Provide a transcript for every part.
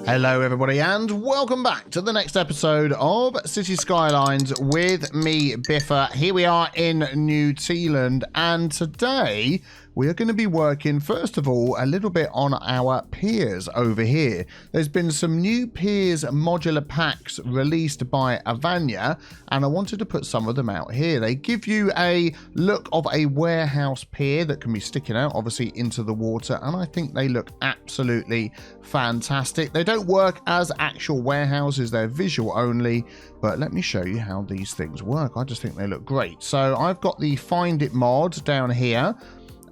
Hello everybody and welcome back to the next episode of Cities Skylines with me, Biffa. Here we are in New Zealand and today we are going to be working first of all a little bit on our piers over here. There's been some new piers modular packs released by Avanya and I wanted to put some of them out here. They give you a look of a warehouse pier that can be sticking out obviously into the water and I think they look absolutely fantastic. They don't work as actual warehouses, they're visual only, but let me show you how these things work. I just think they look great. So I've got the Find It mod down here.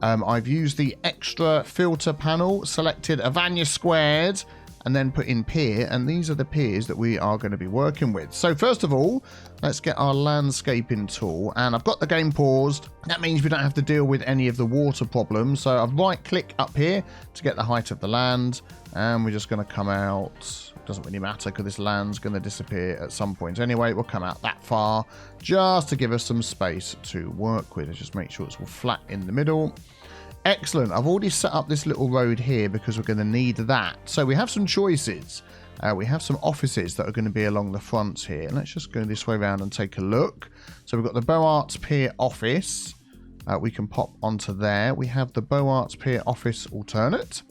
I've used the extra filter panel, selected Avanya squared, and then put in pier, and these are the piers that we are going to be working with. So first of all, let's get our landscaping tool, and I've got the game paused. That means we don't have to deal with any of the water problems. So I've right click up here to get the height of the land, and we're just going to come out. Doesn't really matter because this land's going to disappear at some point anyway. We'll come out that far just to give us some space to work with. Let's just make sure it's all flat in the middle. Excellent. I've already set up this little road here because we're going to need that. So we have some choices. We have some offices that are going to be along the fronts here. Let's just go this way around and take a look. So we've got the Boarts Pier office. We can pop onto there. We have the Boarts Pier office alternate.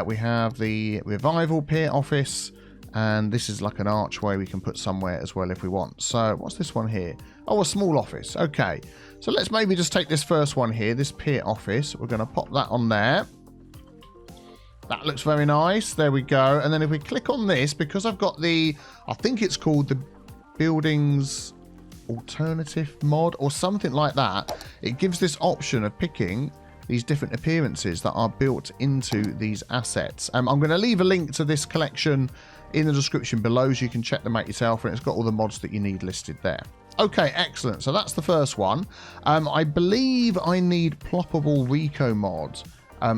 We have the Revival Pier office. And this is like an archway we can put somewhere as well if we want. So what's this one here? Oh, a small office. Okay. So let's maybe just take this first one here, this pier office. We're going to pop that on there. That looks very nice. There we go. And then if we click on this, because I've got the, I think it's called the Buildings Alternative mod or something like that. It gives this option of picking these different appearances that are built into these assets. I'm going to leave a link to this collection in the description below so you can check them out yourself, and it's got all the mods that you need listed there. Okay, excellent. So that's the first one. I believe I need ploppable Rico mod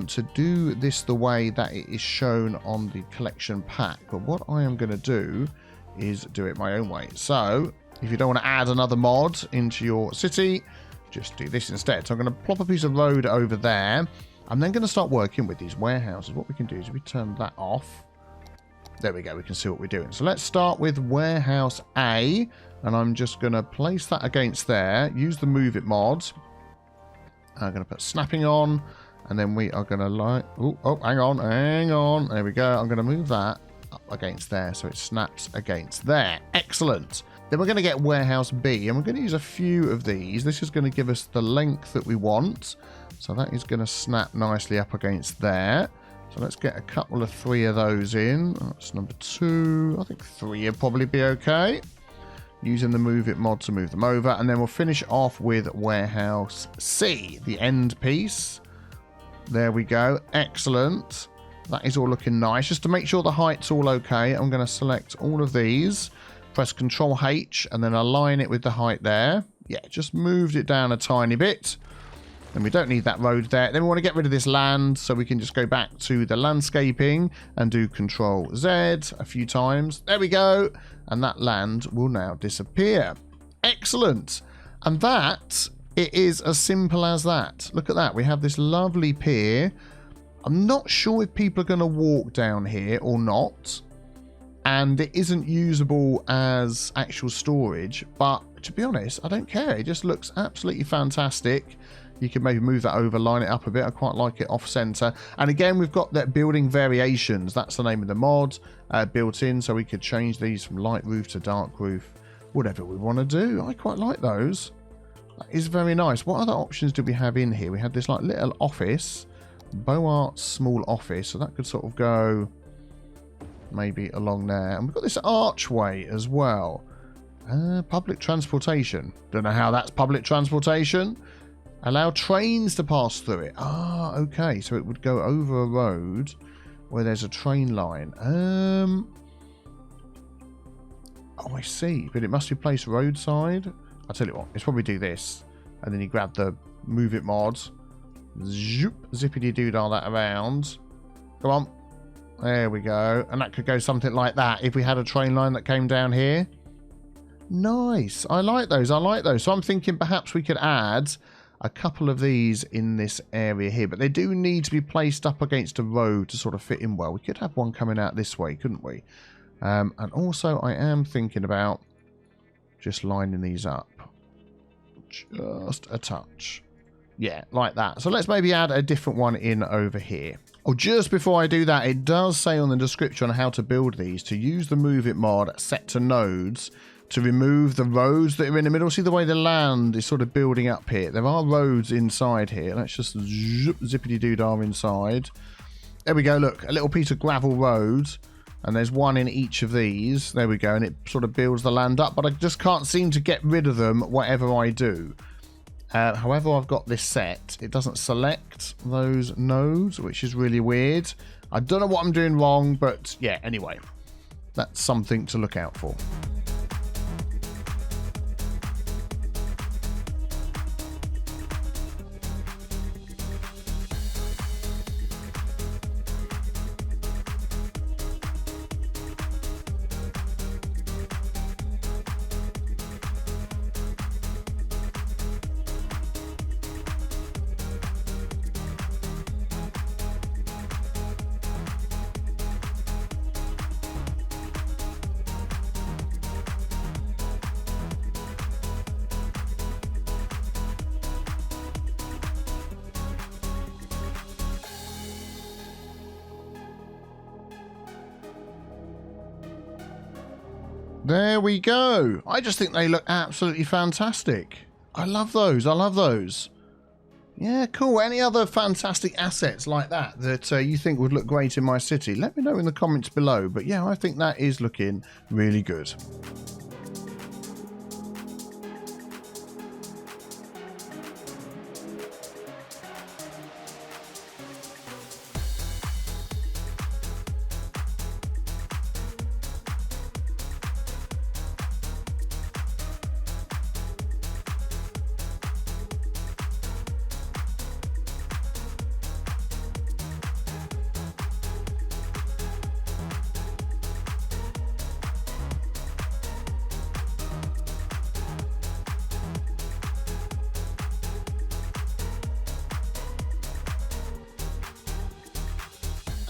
to do this the way that it is shown on the collection pack. But what I am going to do is do it my own way. So if you don't want to add another mod into your city, just do this instead. So I'm going to plop a piece of road over there. I'm then going to start working with these warehouses. What we can do is we turn that off. There we go. We can see what we're doing. So let's start with warehouse A. And I'm just going to place that against there. Use the move it mod. I'm going to put snapping on. And then we are going to like... Oh, hang on. There we go. I'm going to move that up against there. So it snaps against there. Excellent. Then we're going to get warehouse B. And we're going to use a few of these. This is going to give us the length that we want. So that is going to snap nicely up against there. So let's get a couple of 3 of those in. That's number 2. I think 3 would probably be okay. Using the move it mod to move them over. And then we'll finish off with warehouse C, the end piece. There we go. Excellent. That is all looking nice. Just to make sure the height's all okay, I'm going to select all of these. Press Control H and then align it with the height there. Yeah, just moved it down a tiny bit. And we don't need that road there. Then we want to get rid of this land, so we can just go back to the landscaping and do Control Z a few times. There we go. And that land will now disappear. Excellent. And that, it is as simple as that. Look at that. We have this lovely pier. I'm not sure if people are going to walk down here or not. And it isn't usable as actual storage. But to be honest, I don't care. It just looks absolutely fantastic. You can maybe move that over, line it up a bit. I quite like it off center. And again, we've got that building variations. That's the name of the mod built in. So we could change these from light roof to dark roof, whatever we want to do. I quite like those. That is very nice. What other options do we have in here? We have this like little office, Boart's small office. So that could sort of go maybe along there. And we've got this archway as well. Public transportation. Don't know how that's public transportation. Allow trains to pass through it. Ah, okay. So it would go over a road where there's a train line. Oh, I see. But it must be placed roadside. I'll tell you what. Let's probably do this. And then you grab the move it mod. Zoop. Zippity-doo-dah that around. Come on. There we go. And that could go something like that if we had a train line that came down here. Nice. I like those. I like those. So I'm thinking perhaps we could add a couple of these in this area here, but they do need to be placed up against a road to sort of fit in well. We could have one coming out this way, couldn't we? And also I am thinking about just lining these up just a touch. Yeah, like that. So let's maybe add a different one in over here. Oh, just before I do that, it does say on the description on how to build these to use the Move It mod set to nodes to remove the roads that are in the middle. See the way the land is sort of building up here? There are roads inside here. Let's just zippity-doo-dah inside. There we go, look. A little piece of gravel road. And there's one in each of these. There we go. And it sort of builds the land up. But I just can't seem to get rid of them whatever I do. However, I've got this set. It doesn't select those nodes, which is really weird. I don't know what I'm doing wrong. But yeah, anyway. That's something to look out for. There we go. I just think they look absolutely fantastic. I love those. I love those. Yeah, cool. Any other fantastic assets like that that you think would look great in my city? Let me know in the comments below. But yeah, I think that is looking really good.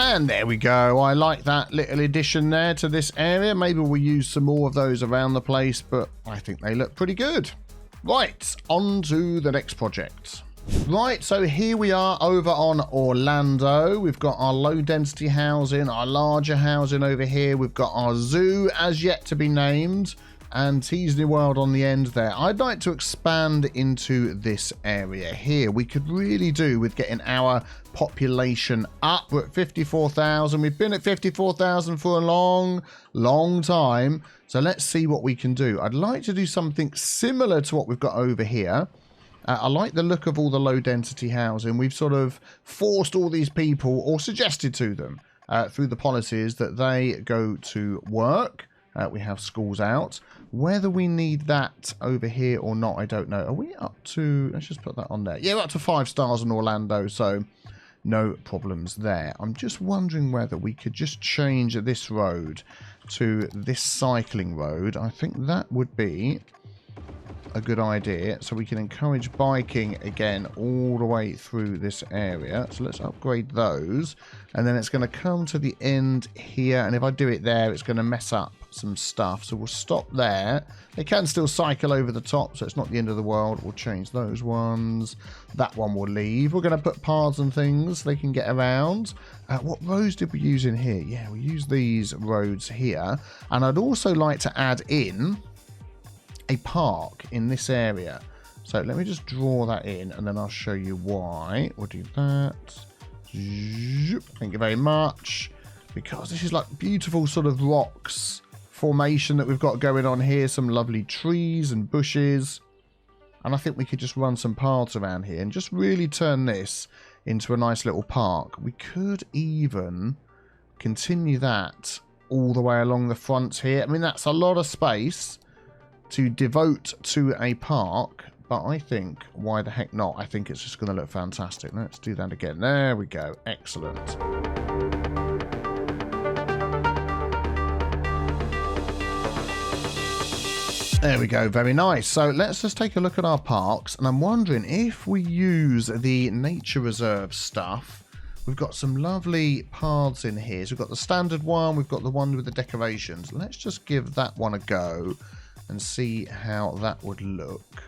And there we go. I like that little addition there to this area. Maybe we'll use some more of those around the place, but I think they look pretty good. Right, on to the next project. Right, so here we are over on Orlando. We've got our low density housing, our larger housing over here. We've got our zoo as yet to be named, and Tees New World on the end there. I'd like to expand into this area here. We could really do with getting our population up. We're at 54,000. We've been at 54,000 for a long time. So let's see what we can do. I'd like to do something similar to what we've got over here. I like the look of all the low density housing. We've sort of forced all these people, or suggested to them through the policies, that they go to work. We have schools out. Whether we need that over here or not, I don't know. Are we up to... Let's just put that on there. Yeah, we're up to 5 stars in Orlando, so no problems there. I'm just wondering whether we could just change this road to this cycling road. I think that would be a good idea, so we can encourage biking again all the way through this area. So let's upgrade those, and then it's going to come to the end here, and if I do it there, it's going to mess up some stuff, so we'll stop there. They can still cycle over the top, so it's not the end of the world. We'll change those ones. That one will leave. We're going to put paths and things they can get around. What roads did we use in here? Yeah, we use these roads here, and I'd also like to add in a park in this area. So let me just draw that in, and then I'll show you why. We'll do that. Thank you very much. Because this is like beautiful sort of rocks formation that we've got going on here. Some lovely trees and bushes. And I think we could just run some paths around here and just really turn this into a nice little park. We could even continue that all the way along the front here. I mean, that's a lot of space to devote to a park, but I think, why the heck not? I think it's just going to look fantastic. Let's do that again. There we go. Excellent. There we go, very nice. So let's just take a look at our parks, and I'm wondering if we use the nature reserve stuff. We've got some lovely paths in here. So we've got the standard one, we've got the one with the decorations. Let's just give that one a go and see how that would look.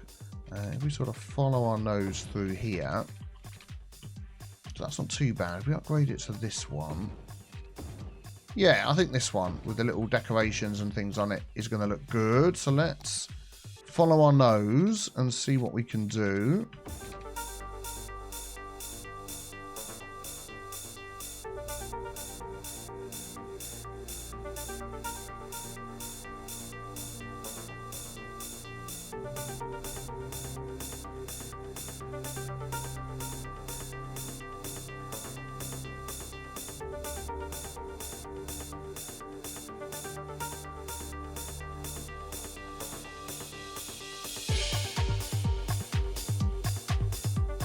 If we sort of follow our nose through here. So that's not too bad. If we upgrade it to this one. Yeah, I think this one with the little decorations and things on it is going to look good. So let's follow our nose and see what we can do.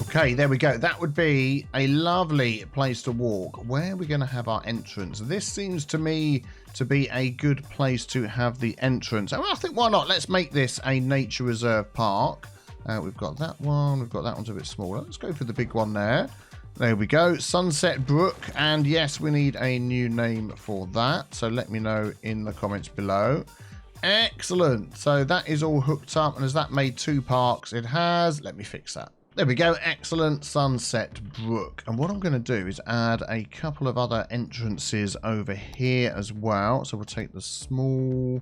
Okay, there we go. That would be a lovely place to walk. Where are we going to have our entrance? This seems to me to be a good place to have the entrance. Oh, I think why not? Let's make this a nature reserve park. We've got that one. We've got that one's a bit smaller. Let's go for the big one there. There we go. Sunset Brook. And yes, we need a new name for that. So let me know in the comments below. Excellent. So that is all hooked up. And has that made 2 parks? It has. Let me fix that. There we go. Excellent. Sunset Brook. And what I'm going to do is add a couple of other entrances over here as well. So we'll take the small...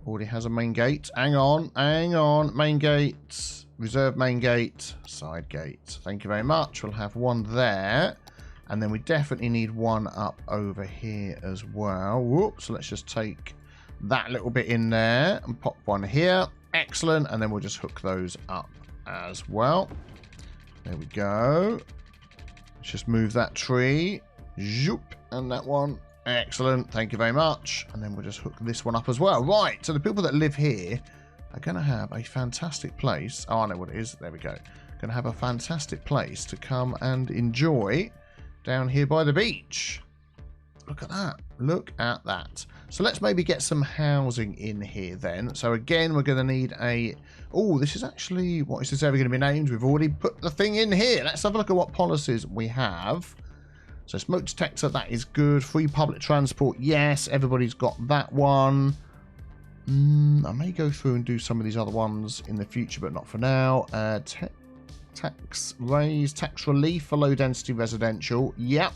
Already has a main gate. Hang on. Hang on. Main gate. Reserve main gate. Side gate. Thank you very much. We'll have one there. And then we definitely need one up over here as well. Whoops. So let's just take that little bit in there and pop one here. Excellent. And then we'll just hook those up as well. There we go. Let's just move that tree. Zoop. And that one. Excellent. Thank you very much. And then we'll just hook this one up as well. Right. So the people that live here are going to have a fantastic place. Oh, I know what it is. There we go. Going to have a fantastic place to come and enjoy down here by the beach. Look at that. Look at that. So let's maybe get some housing in here then. So again, we're going to need a... Oh, this is actually... What is this ever going to be named? We've already put the thing in here. Let's have a look at what policies we have. So smoke detector, that is good. Free public transport, yes. Everybody's got that one. I may go through and do some of these other ones in the future, but not for now. Tax relief for low density residential. Yep.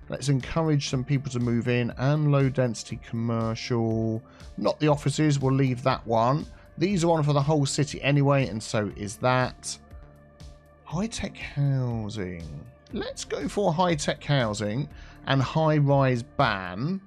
Let's encourage some people to move in. And low density commercial. Not the offices. We'll leave that one. These are on for the whole city anyway. And so is that. High-tech housing. Let's go for high-tech housing. And high-rise ban.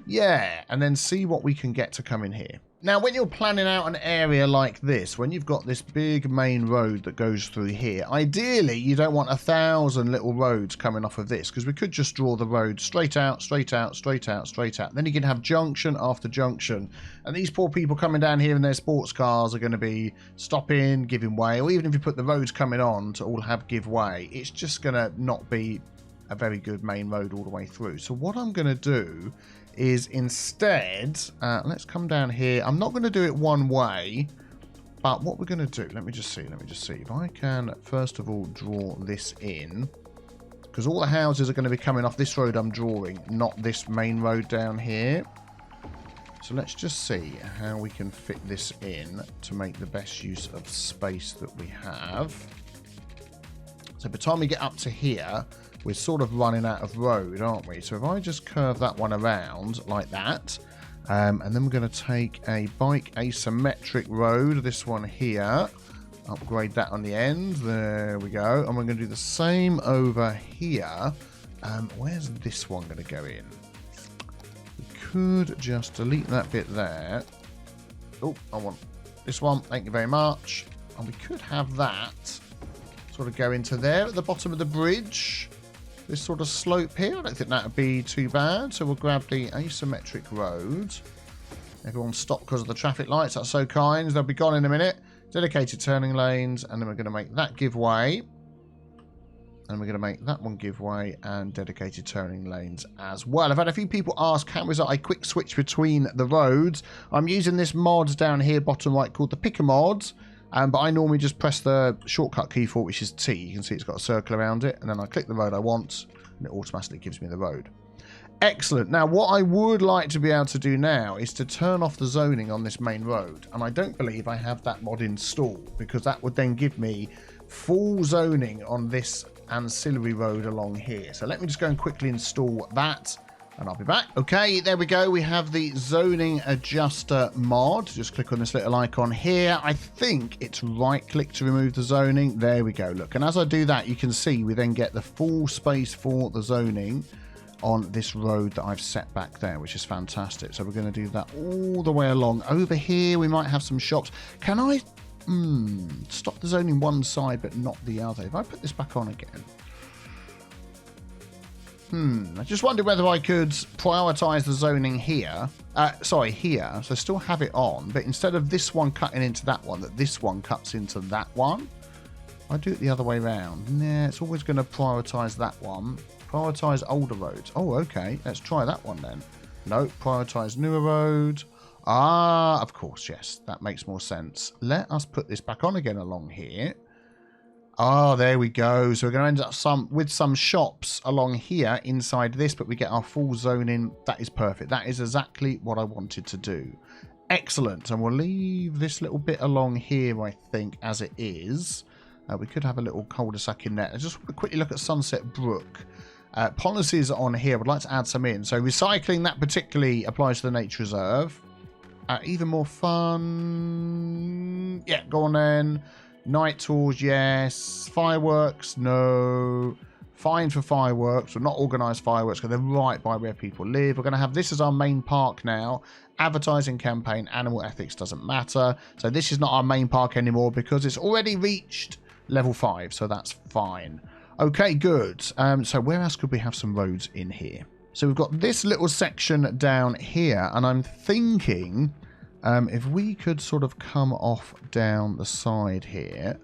Yeah. And then see what we can get to come in here. Now, when you're planning out an area like this, when you've got this big main road that goes through here, ideally, you don't want 1,000 little roads coming off of this, because we could just draw the road straight out, straight out, straight out, straight out. Then you can have junction after junction. And these poor people coming down here in their sports cars are going to be stopping, giving way, or even if you put the roads coming on to all have give way, it's just going to not be a very good main road all the way through. So what I'm going to do is instead, let's come down here. I'm not going to do it one way, but what we're going to do, let me just see. If I can, first of all, draw this in, because all the houses are going to be coming off this road I'm drawing, not this main road down here. So let's just see how we can fit this in to make the best use of space that we have. So by the time we get up to here, we're sort of running out of road, aren't we? So if I just curve that one around like that, and then we're going to take a bike asymmetric road, this one here, upgrade that on the end, there we go, and we're going to do the same over here. Where's this one going to go in? We could just delete that bit there. Oh, I want this one, thank you very much. And we could have that sort of go into there at the bottom of the bridge. This sort of slope here, I don't think that would be too bad. So we'll grab the asymmetric road. Everyone stop because of the traffic lights. That's so kind. They'll be gone in a minute. Dedicated turning lanes. And then we're going to make that give way. And we're going to make that one give way and dedicated turning lanes as well. I've had a few people ask how is it I quick switch between the roads. I'm using this mod down here bottom right called the picker mod. But I normally just press the shortcut key for it, which is T. You can see it's got a circle around it. And then I click the road I want and it automatically gives me the road. Excellent. Now what I would like to be able to do now is to turn off the zoning on this main road. And I don't believe I have that mod installed because that would then give me full zoning on this ancillary road along here. So let me just go and quickly install that and I'll be back. Okay, there we go. We have the zoning adjuster mod. Just click on this little icon here. I think it's right click to remove the zoning. There we go. Look, and as I do that, you can see we then get the full space for the zoning on this road that I've set back there, which is fantastic. So we're going to do that all the way along. Over here, we might have some shops. Can I stop the zoning one side but not the other? If I put this back on again. I just wonder whether I could prioritize the zoning here. Sorry, here. So still have it on, but instead of this one cutting into that one, that this one cuts into that one. I do it the other way around. Nah, it's always going to prioritize that one. Prioritize older roads. Oh, okay. Let's try that one then. No, prioritize newer road. Ah, of course, yes. That makes more sense. Let us put this back on again along here. Oh, there we go. So we're going to end up with some shops along here inside this, but we get our full zoning. That is perfect. That is exactly what I wanted to do. Excellent. And we'll leave this little bit along here, I think, as it is. We could have a little cul-de-sac in there. I just want to quickly look at Sunset Brook. Policies on here. I would like to add some in. So recycling, that particularly applies to the nature reserve. Even more fun. Yeah, go on then. Night tours, yes. Fireworks, no. Fine for fireworks. We're not organised fireworks because they're right by where people live. We're going to have this as our main park now. Advertising campaign, animal ethics doesn't matter. So this is not our main park anymore because it's already reached level 5. So that's fine. Okay, good. So where else could we have some roads in here? So we've got this little section down here, and I'm thinking if we could sort of come off down the side here,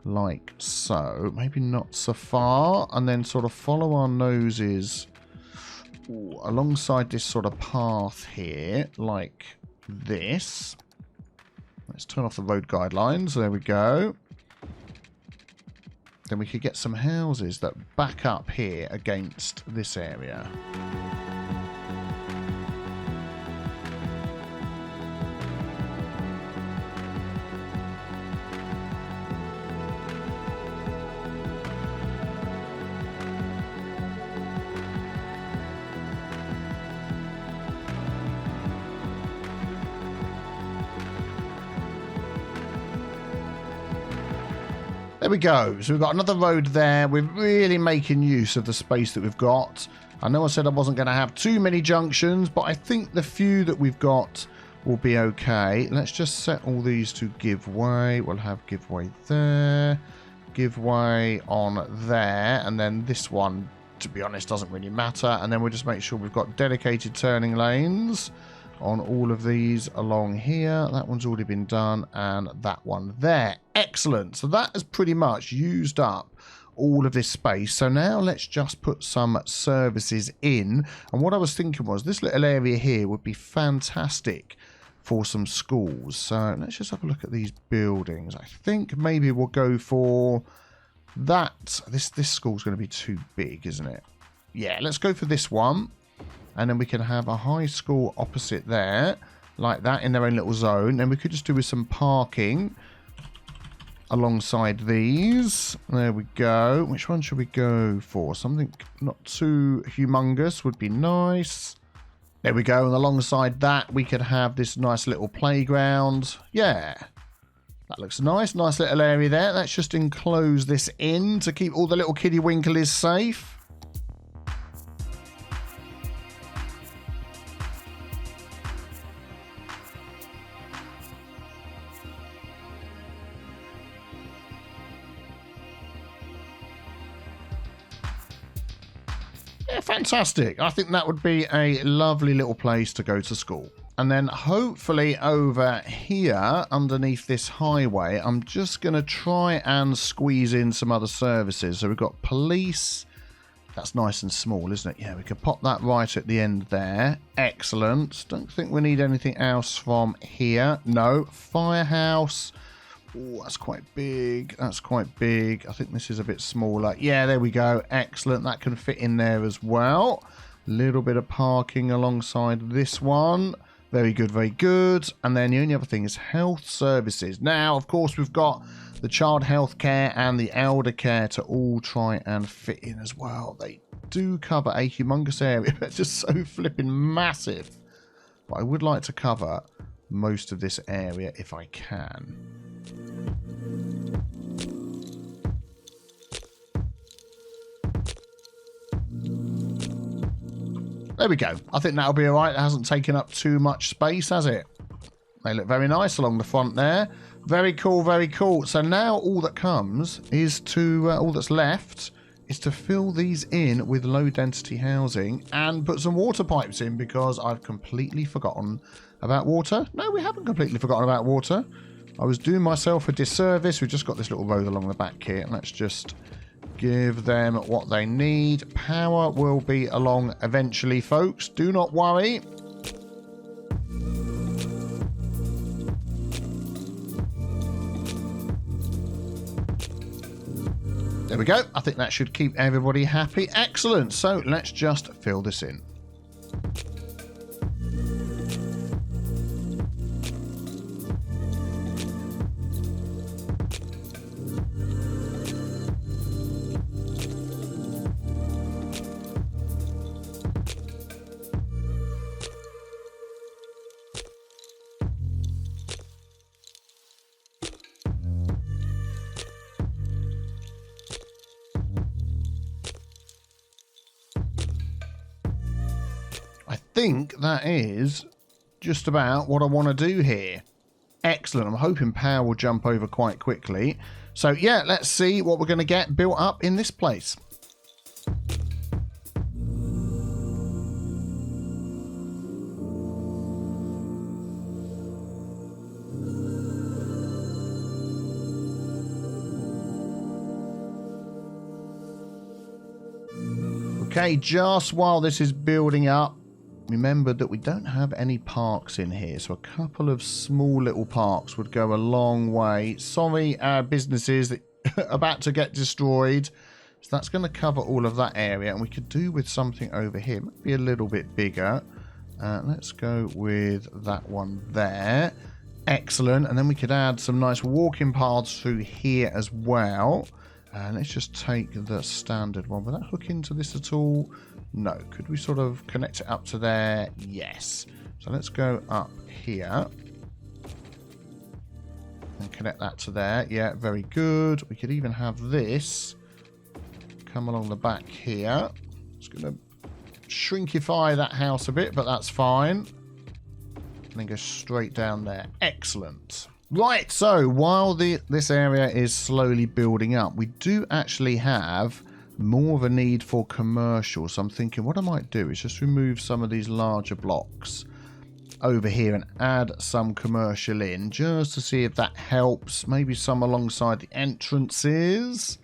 like so, maybe not so far, and then sort of follow our noses alongside this sort of path here, like this. Let's turn off the road guidelines. There we go. Then we could get some houses that back up here against this area. There we go. So we've got another road there. We're really making use of the space that we've got. I know I said I wasn't going to have too many junctions, but I think the few that we've got will be okay. Let's just set all these to give way. We'll have give way there, give way on there, and then this one, to be honest, doesn't really matter. And then we'll just make sure we've got dedicated turning lanes on all of these along here. That one's already been done, and that one there. Excellent. So that has pretty much used up all of this space. So now let's just put some services in. And what I was thinking was this little area here would be fantastic for some schools. So let's just have a look at these buildings. I think maybe we'll go for that. This school's going to be too big, isn't it? Yeah, let's go for this one. And then we can have a high school opposite there, like that, in their own little zone. And we could just do with some parking alongside these. There we go. Which one should we go for? Something not too humongous would be nice. There we go. And alongside that, we could have this nice little playground. Yeah. That looks nice. Nice little area there. Let's just enclose this in to keep all the little kiddie winklies safe. Yeah, fantastic. I think that would be a lovely little place to go to school. And then hopefully over here, underneath this highway, I'm just going to try and squeeze in some other services. So we've got police. That's nice and small, isn't it? Yeah, we could pop that right at the end there. Excellent. Don't think we need anything else from here. No. Firehouse. Oh, that's quite big. That's quite big. I think this is a bit smaller. Yeah, there we go. Excellent. That can fit in there as well. Little bit of parking alongside this one. Very good, very good. And then the only other thing is health services. Now, of course, we've got the child health care and the elder care to all try and fit in as well. They do cover a humongous area. They're just so flipping massive. But I would like to cover most of this area if I can. There we go. I think that'll be all right. It hasn't taken up too much space, has it? They look very nice along the front there. Very cool, very cool. So now all that comes is to, all that's left is to fill these in with low density housing and put some water pipes in because I've completely forgotten about water. No, we haven't completely forgotten about water. I was doing myself a disservice. We've just got this little road along the back here. And let's just give them what they need. Power will be along eventually, folks. Do not worry. There we go. I think that should keep everybody happy. Excellent. So let's just fill this in. I think that is just about what I want to do here. Excellent. I'm hoping power will jump over quite quickly. So yeah, let's see what we're going to get built up in this place. Okay, just while this is building up, remember that we don't have any parks in here, so a couple of small little parks would go a long way. Sorry, our businesses that are about to get destroyed. So that's going to cover all of that area, and we could do with something over here. Might be a little bit bigger. Let's go with that one there. Excellent, and then we could add some nice walking paths through here as well. Let's just take the standard one. Will that hook into this at all? No. Could we sort of connect it up to there? Yes. So let's go up here. And connect that to there. Yeah, very good. We could even have this come along the back here. It's going to shrinkify that house a bit, but that's fine. And then go straight down there. Excellent. Right, so while this area is slowly building up, we do actually have more of a need for commercial. So I'm thinking what I might do is just remove some of these larger blocks over here and add some commercial in just to see if that helps. Maybe some alongside the entrances.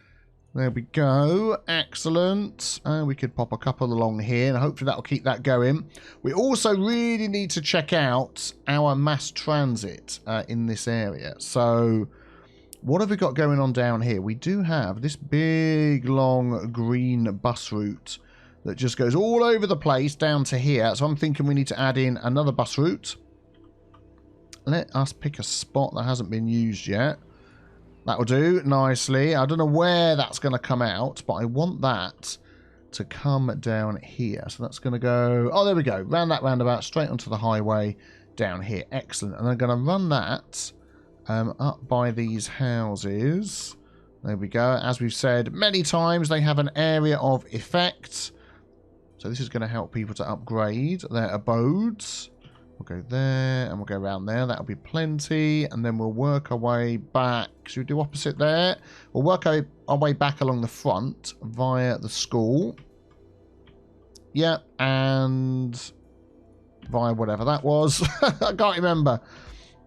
There we go. Excellent. We could pop a couple along here and hopefully that'll keep that going. We also really need to check out our mass transit in this area. So what have we got going on down here? We do have this big, long green bus route that just goes all over the place down to here. So I'm thinking we need to add in another bus route. Let us pick a spot that hasn't been used yet. That'll do nicely. I don't know where that's going to come out, but I want that to come down here. So that's going to go... Oh, there we go. Round that roundabout, straight onto the highway down here. Excellent. And I'm going to run that up by these houses. There we go. As we've said many times, they have an area of effect. So this is going to help people to upgrade their abodes. We'll go there and we'll go around there. That'll be plenty. And then we'll work our way back. Should we do opposite there? We'll work our way back along the front via the school. Yep. And via whatever that was. I can't remember.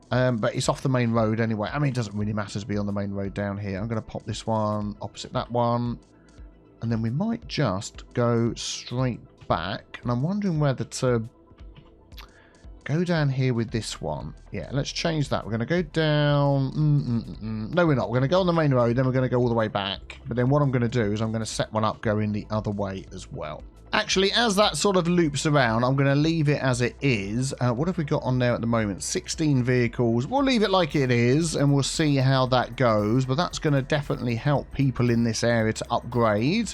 But it's off the main road anyway. I mean, it doesn't really matter to be on the main road down here. I'm going to pop this one opposite that one. And then we might just go straight back. And I'm wondering whether to go down here with this one. Yeah, let's change that. We're going to go down. No, we're not. We're going to go on the main road. Then we're going to go all the way back. But then what I'm going to do is I'm going to set one up going the other way as well. Actually, as that sort of loops around, I'm going to leave it as it is. What have we got on there at the moment? 16 vehicles. We'll leave it like it is, and we'll see how that goes. But that's going to definitely help people in this area to upgrade,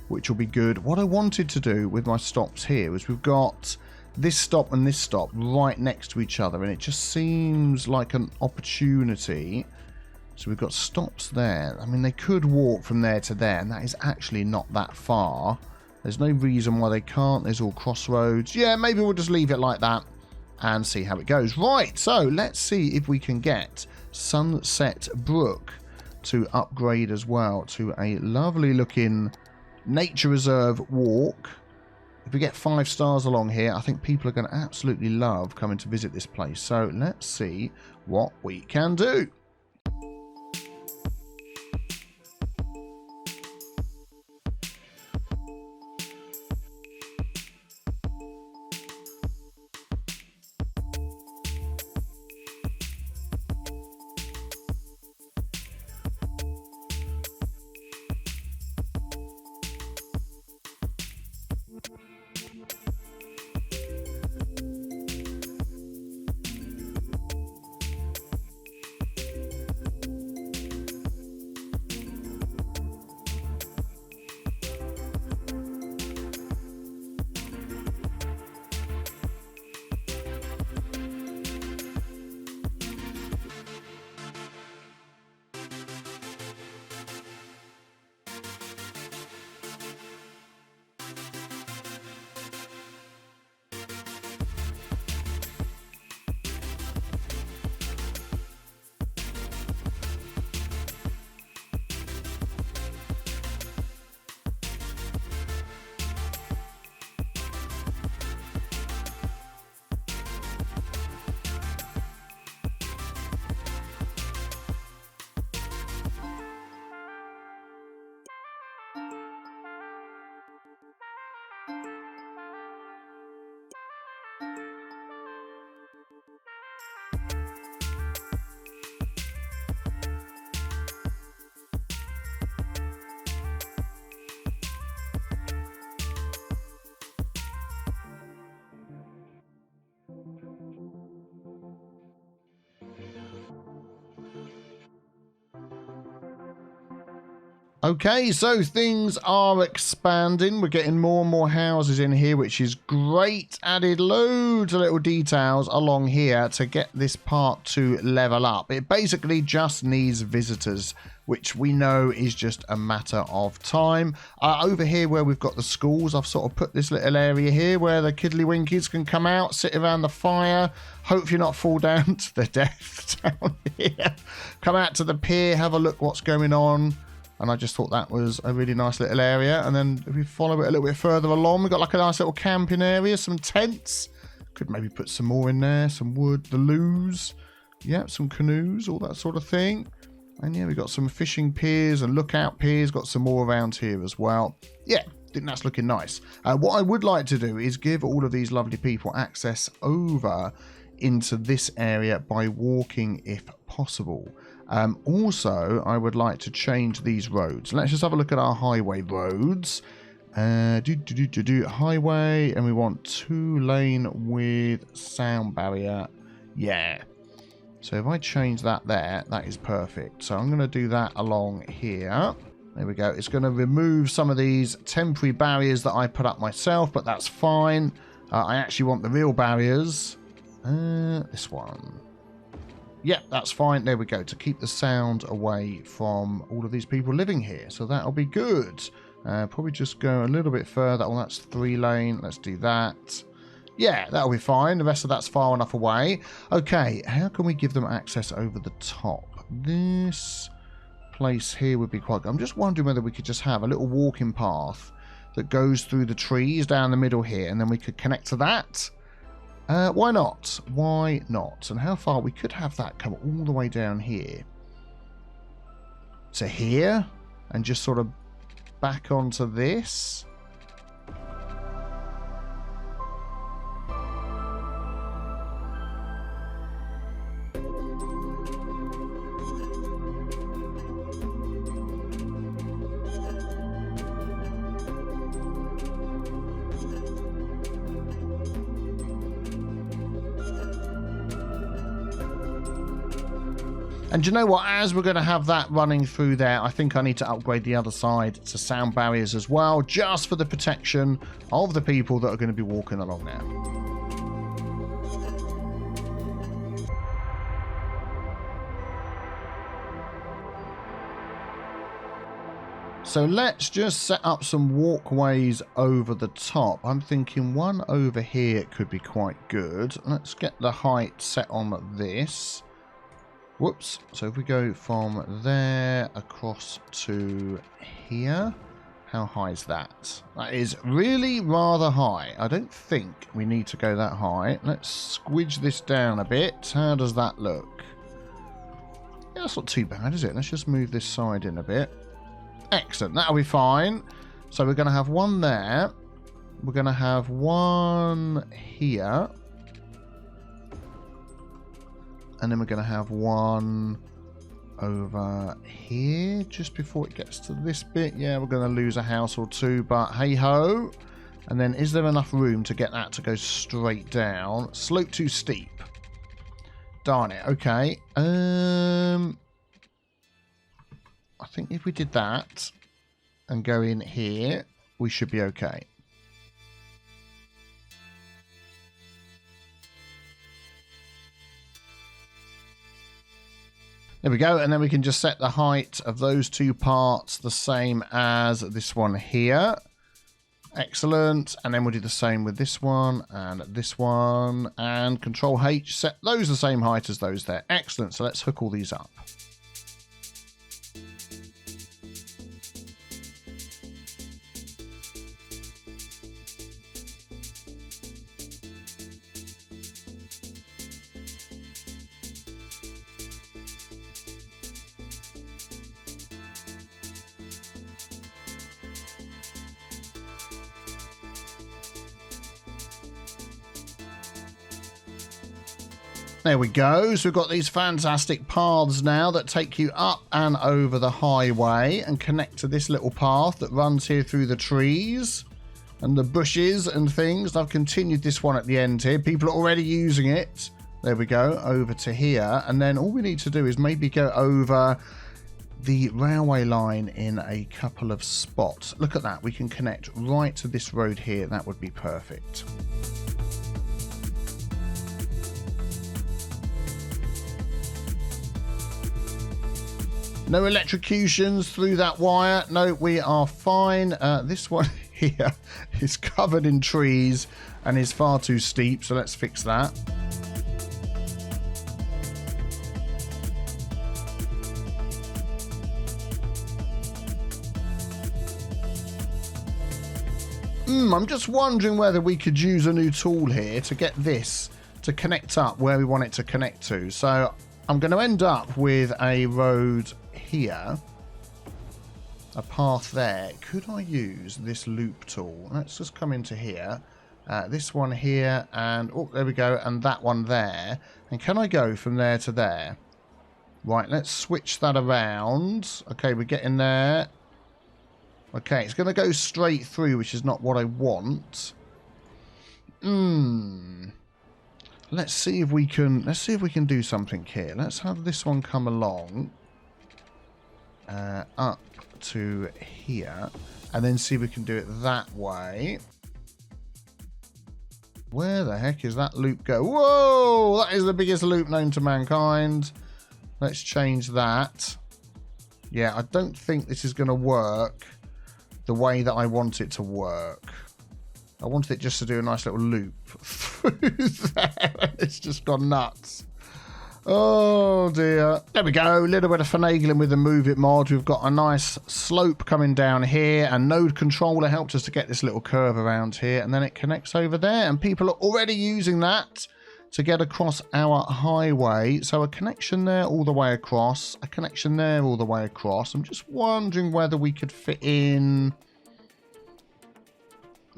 which will be good. What I wanted to do with my stops here is we've got this stop and this stop right next to each other, and it just seems like an opportunity. So we've got stops there. I mean, they could walk from there to there, and that is actually not that far. There's no reason why they can't. There's all crossroads. Yeah, maybe we'll just leave it like that and see how it goes. Right, so let's see if we can get Sunset Brook to upgrade as well to a lovely looking nature reserve walk. If we get 5 stars along here, I think people are going to absolutely love coming to visit this place. So let's see what we can do. Okay, so things are expanding. We're getting more and more houses in here, which is great. Added loads of little details along here to get this part to level up. It basically just needs visitors, which we know is just a matter of time. Over here where we've got the schools, I've sort of put this little area here where the kiddly-winkies can come out, sit around the fire, hopefully not fall down to their death down here. Come out to the pier, have a look what's going on. And I just thought that was a really nice little area. And then if we follow it a little bit further along, we've got like a nice little camping area, some tents. Could maybe put some more in there, some wood, the loos. Yeah, some canoes, all that sort of thing. And yeah, we've got some fishing piers and lookout piers. Got some more around here as well. Yeah, I think that's looking nice. What I would like to do is give all of these lovely people access over into this area by walking if possible. Also, I would like to change these roads. Let's just have a look at our highway roads. Highway, and we want 2-lane with sound barrier. Yeah. So if I change that there, that is perfect. So I'm going to do that along here. There we go. It's going to remove some of these temporary barriers that I put up myself, but that's fine. I actually want the real barriers. This one. Yeah, that's fine. There we go. To keep the sound away from all of these people living here. So that'll be good. Probably just go a little bit further. Oh, that's 3-lane. Let's do that. Yeah, that'll be fine. The rest of that's far enough away. Okay, how can we give them access over the top? This place here would be quite good. I'm just wondering whether we could just have a little walking path that goes through the trees down the middle here, and then we could connect to that. Why not? Why not? And how far? We could have that come all the way down here to here and just sort of back onto this. And you know what, as we're going to have that running through there, I think I need to upgrade the other side to sound barriers as well, just for the protection of the people that are going to be walking along there. So let's just set up some walkways over the top. I'm thinking one over here could be quite good. Let's get the height set on this. Whoops. So if we go from there across to here, how high is that? That is really rather high. I don't think we need to go that high. Let's squidge this down a bit. How does that look? Yeah, that's not too bad, is it? Let's just move this side in a bit. Excellent. That'll be fine. So we're going to have one there. We're going to have one here. And then we're going to have one over here just before it gets to this bit. Yeah, we're going to lose a house or two, but hey-ho. And then is there enough room to get that to go straight down? Slope too steep. Darn it. Okay. I think if we did that and go in here, we should be okay. There we go, and then we can just set the height of those two parts the same as this one here. Excellent, and then we'll do the same with this one, and Control H, set those the same height as those there. Excellent, so let's hook all these up. There we go. So we've got these fantastic paths now that take you up and over the highway and connect to this little path that runs here through the trees and the bushes and things. I've continued this one at the end here. People are already using it. There we go. Over to here. And then all we need to do is maybe go over the railway line in a couple of spots. Look at that. We can connect right to this road here. That would be perfect. No electrocutions through that wire. No, we are fine. This one here is covered in trees and is far too steep, so let's fix that. I'm just wondering whether we could use a new tool here to get this to connect up where we want it to connect to. So I'm going to end up with a road here, a path there. Could I use this loop tool? Let's just come into here, this one here, and oh, there we go, and that one there. And can I go from there to there? Right, let's switch that around. Okay, we're getting there. Okay, it's going to go straight through, which is not what I want. Let's see if we can do something here. Let's have this one come along up to here, and then see if we can do it that way. Where the heck is that loop go? Whoa, that is the biggest loop known to mankind. Let's change that. Yeah, I don't think this is going to work the way that I want it to work. I wanted it just to do a nice little loop through there. It's just gone nuts. Oh dear. There we go. A little bit of finagling with the Move It mod. We've got a nice slope coming down here, and node controller helped us to get this little curve around here, and then it connects over there, and people are already using that to get across our highway. So a connection there all the way across, a connection there all the way across. I'm just wondering whether we could fit in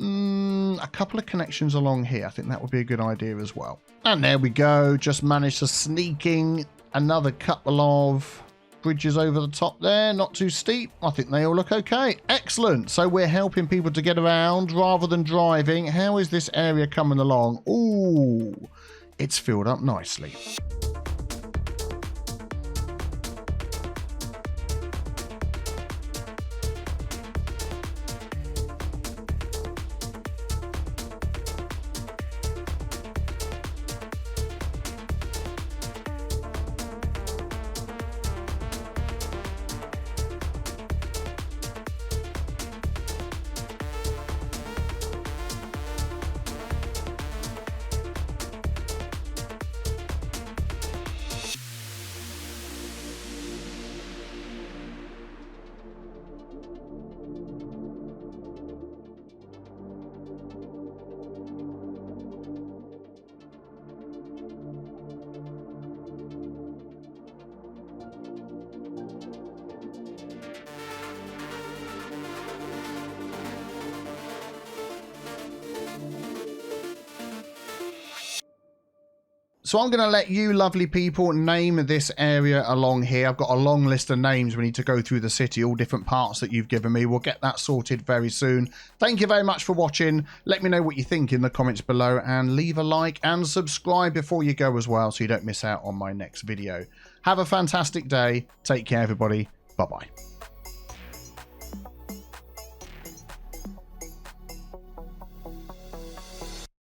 a couple of connections along here. I think that would be a good idea as well. And there we go. Just managed to sneak in another couple of bridges over the top there. Not too steep. I think they all look okay. Excellent. So we're helping people to get around rather than driving. How is this area coming along? Ooh, it's filled up nicely. So I'm going to let you lovely people name this area along here. I've got a long list of names we need to go through the city, all different parts that you've given me. We'll get that sorted very soon. Thank you very much for watching. Let me know what you think in the comments below, and leave a like and subscribe before you go as well so you don't miss out on my next video. Have a fantastic day. Take care, everybody. Bye-bye.